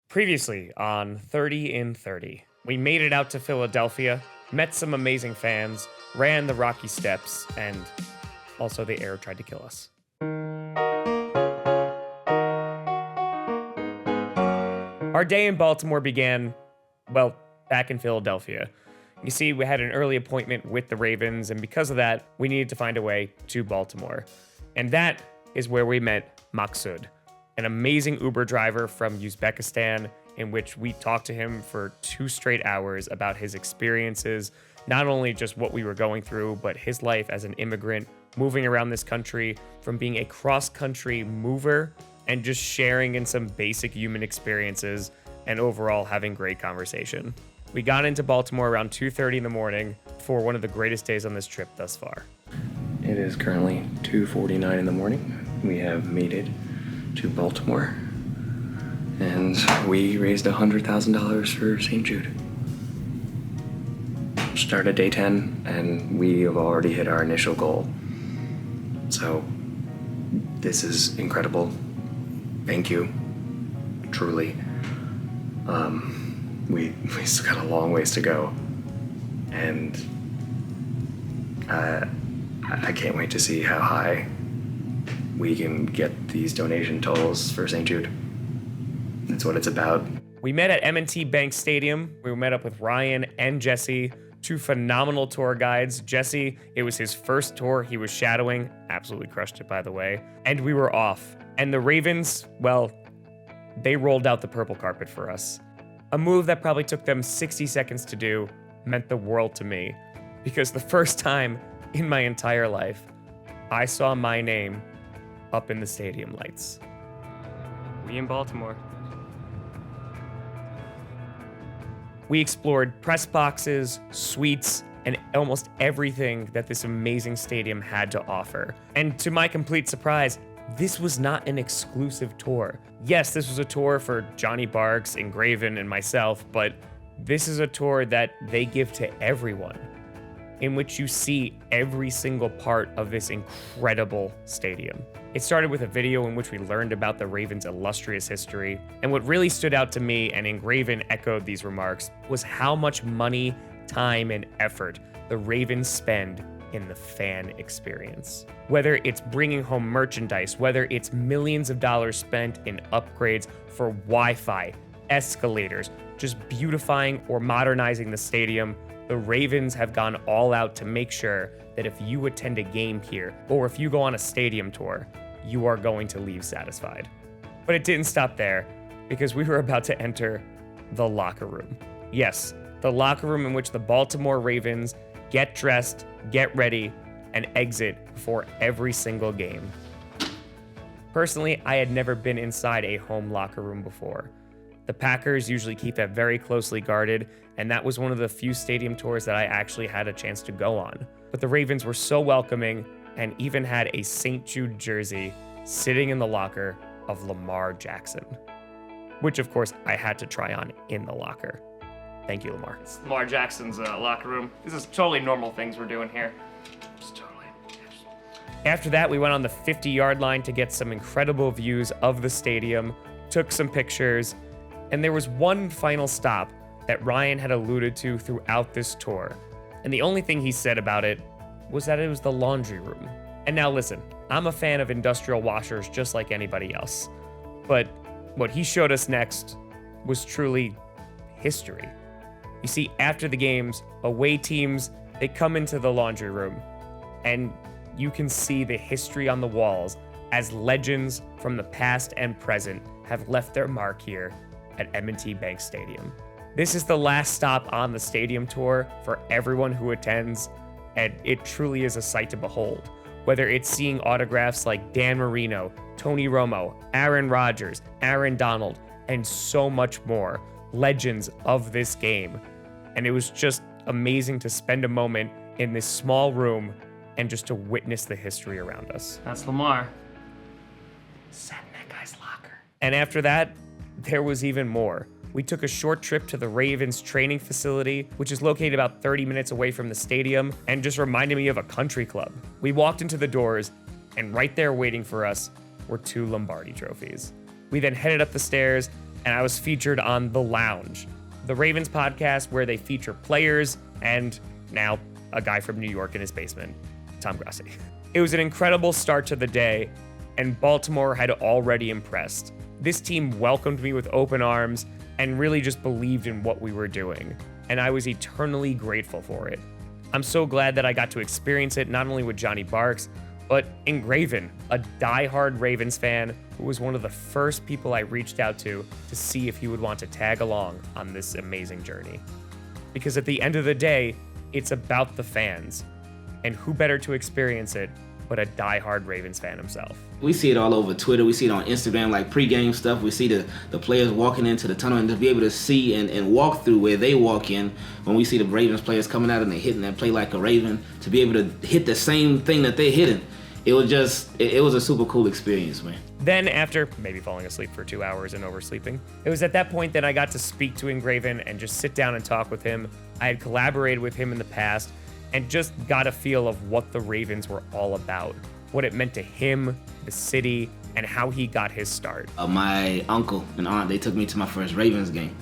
Previously on 30 in 30, we made it out to Philadelphia, met some amazing fans, ran the rocky steps, and also the air tried to kill us. Our day in Baltimore began, well, back in Philadelphia. You see, we had an early appointment with the Ravens, and because of that, we needed to find a way to Baltimore. And that is where we met Maksud, an amazing Uber driver from Uzbekistan, in which we talked to him for 2 straight hours about his experiences, not only just what we were going through, but his life as an immigrant, moving around this country, from being a cross-country mover and just sharing in some basic human experiences, and overall having great conversation. We got into Baltimore around 2:30 in the morning for one of the greatest days on this trip thus far. It is currently 2:49 in the morning. We have made it to Baltimore, and we raised $100,000 for St. Jude. Started day 10, and we have already hit our initial goal. So this is incredible. Thank you, truly. We still got a long ways to go, and I can't wait to see how high we can get these donation totals for St. Jude. That's what it's about. We met at M&T Bank Stadium. We met up with Ryan and Jesse, 2 phenomenal tour guides. Jesse, it was his first tour he was shadowing. Absolutely crushed it, by the way. And we were off. And the Ravens, well, they rolled out the purple carpet for us. A move that probably took them 60 seconds to do meant the world to me, because the first time in my entire life, I saw my name up in the stadium lights. We in Baltimore. We explored press boxes, suites, and almost everything that this amazing stadium had to offer. And to my complete surprise, this was not an exclusive tour. Yes, this was a tour for Johnny Barks, Engraven, and myself, but this is a tour that they give to everyone, in which you see every single part of this incredible stadium. It started with a video in which we learned about the Ravens' illustrious history, and what really stood out to me, and Engraven echoed these remarks, was how much money, time, and effort the Ravens spend in the fan experience. Whether it's bringing home merchandise, whether it's millions of dollars spent in upgrades for Wi-Fi, escalators, just beautifying or modernizing the stadium, the Ravens have gone all out to make sure that if you attend a game here, or if you go on a stadium tour, you are going to leave satisfied. But it didn't stop there, because we were about to enter the locker room. Yes, the locker room in which the Baltimore Ravens get dressed, get ready, and exit before every single game. Personally, I had never been inside a home locker room before. The Packers usually keep that very closely guarded, and that was one of the few stadium tours that I actually had a chance to go on. But the Ravens were so welcoming, and even had a St. Jude jersey sitting in the locker of Lamar Jackson, which of course I had to try on in the locker. Thank you, Lamar. It's Lamar Jackson's locker room. This is totally normal things we're doing here. Just totally. After that, we went on the 50-yard line to get some incredible views of the stadium, took some pictures, and there was one final stop that Ryan had alluded to throughout this tour. And the only thing he said about it was that it was the laundry room. And now listen, I'm a fan of industrial washers just like anybody else. But what he showed us next was truly history. You see, after the games, away teams, they come into the laundry room, and you can see the history on the walls as legends from the past and present have left their mark here at M&T Bank Stadium. This is the last stop on the stadium tour for everyone who attends, and it truly is a sight to behold. Whether it's seeing autographs like Dan Marino, Tony Romo, Aaron Rodgers, Aaron Donald, and so much more, legends of this game. And it was just amazing to spend a moment in this small room and just to witness the history around us. That's Lamar. Sat in that guy's locker. And after that, there was even more. We took a short trip to the Ravens training facility, which is located about 30 minutes away from the stadium, and just reminded me of a country club. We walked into the doors, and right there waiting for us were 2 Lombardi trophies. We then headed up the stairs and I was featured on The Lounge, the Ravens podcast where they feature players and now a guy from New York in his basement, Tom Grossi. It was an incredible start to the day, and Baltimore had already impressed. This team welcomed me with open arms and really just believed in what we were doing, and I was eternally grateful for it. I'm so glad that I got to experience it not only with Johnny Barks, but Engraven, a diehard Ravens fan who was one of the first people I reached out to see if he would want to tag along on this amazing journey. Because at the end of the day, it's about the fans, and who better to experience it but a diehard Ravens fan himself. We see it all over Twitter. We see it on Instagram, like pregame stuff. We see the players walking into the tunnel, and to be able to see and walk through where they walk in when we see the Ravens players coming out and they're hitting that play like a Raven, to be able to hit the same thing that they're hitting. It was a super cool experience, man. Then after maybe falling asleep for 2 hours and oversleeping, it was at that point that I got to speak to Engraven and just sit down and talk with him. I had collaborated with him in the past and just got a feel of what the Ravens were all about, what it meant to him, the city, and how he got his start. My uncle and aunt, they took me to my first Ravens game.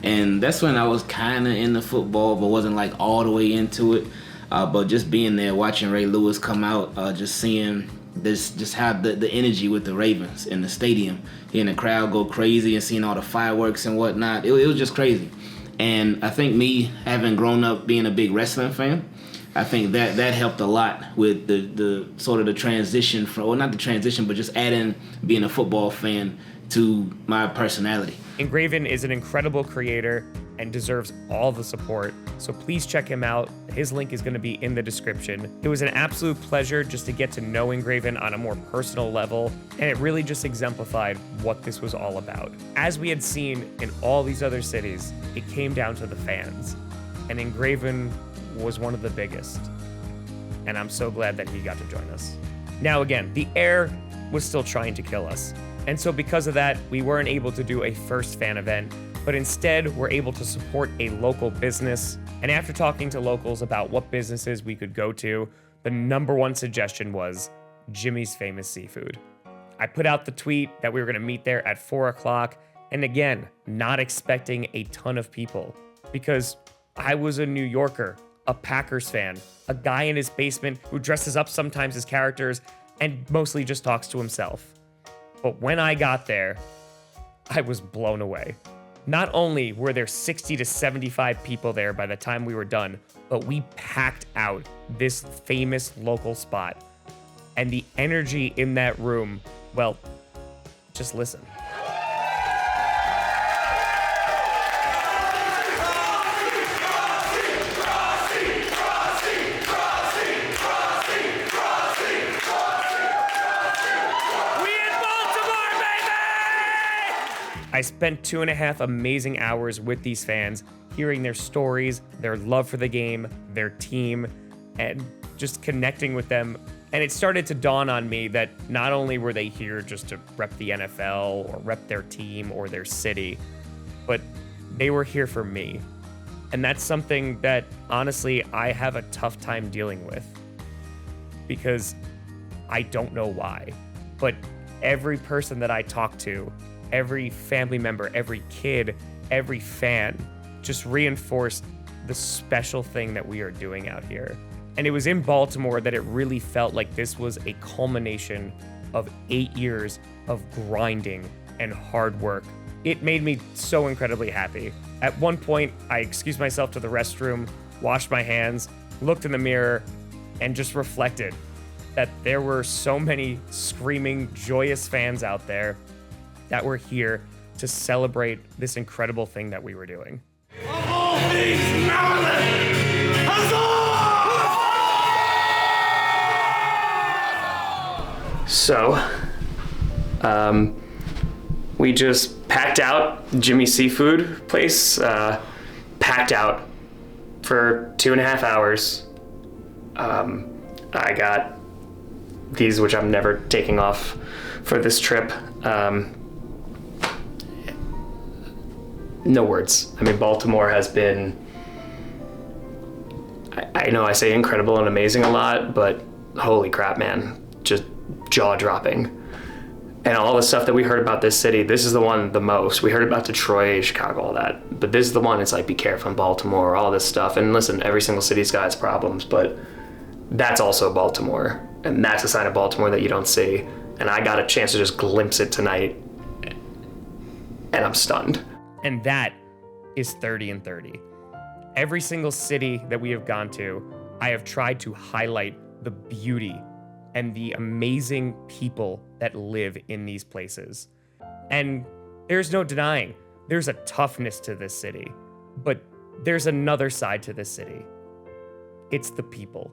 And that's when I was kind of into football, but wasn't like all the way into it. But just being there, watching Ray Lewis come out, just seeing this, just how the energy with the Ravens in the stadium, hearing the crowd go crazy and seeing all the fireworks and whatnot, it was just crazy. And I think me having grown up being a big wrestling fan, I think that helped a lot with the sort of the transition from, well, not the transition, but just adding being a football fan to my personality. Engraven is an incredible creator and deserves all the support, so please check him out. His link is going to be in the description. It was an absolute pleasure just to get to know Engraven on a more personal level, and it really just exemplified what this was all about. As we had seen in all these other cities, it came down to the fans, and Engraven was one of the biggest, and I'm so glad that he got to join us. Now again, the air was still trying to kill us, and so because of that, we weren't able to do a first fan event, but instead we're able to support a local business. And after talking to locals about what businesses we could go to, the number one suggestion was Jimmy's Famous Seafood. I put out the tweet that we were gonna meet there at 4 o'clock, and again, not expecting a ton of people, because I was a New Yorker, a Packers fan, a guy in his basement who dresses up sometimes as characters and mostly just talks to himself. But when I got there, I was blown away. Not only were there 60 to 75 people there by the time we were done, but we packed out this famous local spot. And the energy in that room, well, just listen. I spent 2.5 amazing hours with these fans, hearing their stories, their love for the game, their team, and just connecting with them. And it started to dawn on me that not only were they here just to rep the NFL or rep their team or their city, but they were here for me. And that's something that, honestly, I have a tough time dealing with, because I don't know why. But every person that I talk to, every family member, every kid, every fan just reinforced the special thing that we are doing out here. And it was in Baltimore that it really felt like this was a culmination of 8 years of grinding and hard work. It made me so incredibly happy. At one point, I excused myself to the restroom, washed my hands, looked in the mirror, and just reflected that there were so many screaming, joyous fans out there that were here to celebrate this incredible thing that we were doing. So, we just packed out Jimmy's Seafood place, packed out for 2.5 hours. I got these, which I'm never taking off for this trip. No words. I mean, Baltimore has been, I know I say incredible and amazing a lot, but holy crap, man, just jaw-dropping. And all the stuff that we heard about this city, this is the one the most. We heard about Detroit, Chicago, all that. But this is the one, it's like, be careful in Baltimore, all this stuff. And listen, every single city's got its problems, but that's also Baltimore. And that's a side of Baltimore that you don't see. And I got a chance to just glimpse it tonight, and I'm stunned. And that is 30 and 30. Every single city that we have gone to, I have tried to highlight the beauty and the amazing people that live in these places. And there's no denying, there's a toughness to this city, but there's another side to this city. It's the people.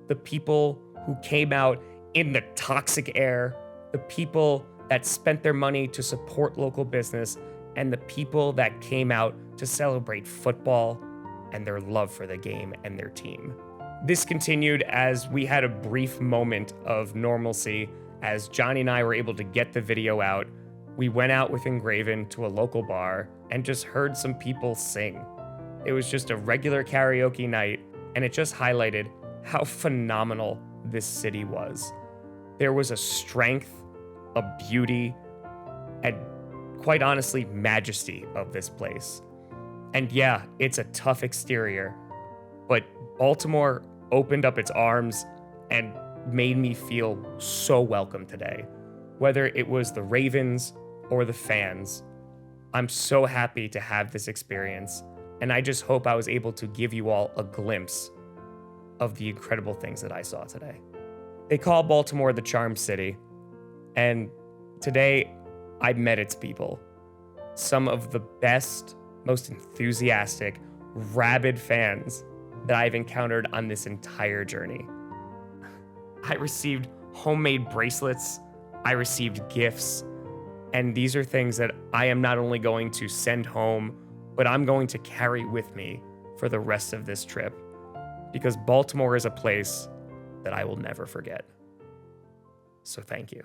The people who came out in the toxic air, the people that spent their money to support local business, and the people that came out to celebrate football and their love for the game and their team. This continued as we had a brief moment of normalcy as Johnny and I were able to get the video out. We went out with Engraven to a local bar and just heard some people sing. It was just a regular karaoke night, and it just highlighted how phenomenal this city was. There was a strength, a beauty, and quite honestly, majesty of this place. And yeah, it's a tough exterior, but Baltimore opened up its arms and made me feel so welcome today. Whether it was the Ravens or the fans, I'm so happy to have this experience, and I just hope I was able to give you all a glimpse of the incredible things that I saw today. They call Baltimore the Charm City, and today I met its people. Some of the best, most enthusiastic, rabid fans that I've encountered on this entire journey. I received homemade bracelets, I received gifts, and these are things that I am not only going to send home, but I'm going to carry with me for the rest of this trip, because Baltimore is a place that I will never forget. So thank you.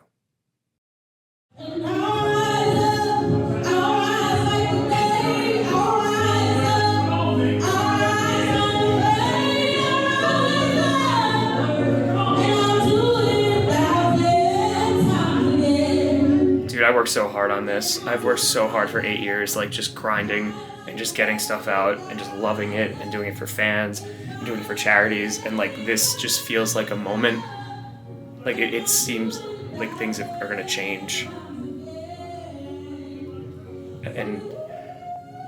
Dude, I worked so hard on this. I've worked so hard for 8 years, like just grinding and just getting stuff out and just loving it and doing it for fans and doing it for charities. And like this just feels like a moment. Like it seems like things are gonna change. And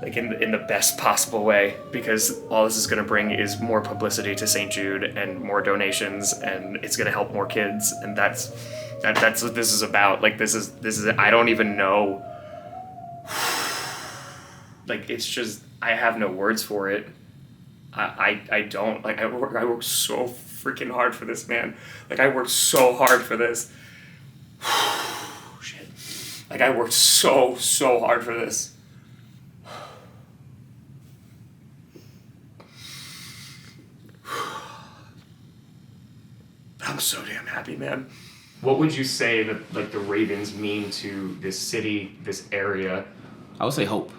like in the best possible way, because all this is gonna bring is more publicity to St. Jude and more donations, and it's gonna help more kids, and that's what this is about. Like this is I don't even know. Like it's just I have no words for it. I don't like I work so freaking hard for this, man. Like I worked so hard for this. Shit. Like I worked so hard for this. I'm so damn happy, man. What would you say that like the Ravens mean to this city, this area? I would say hope.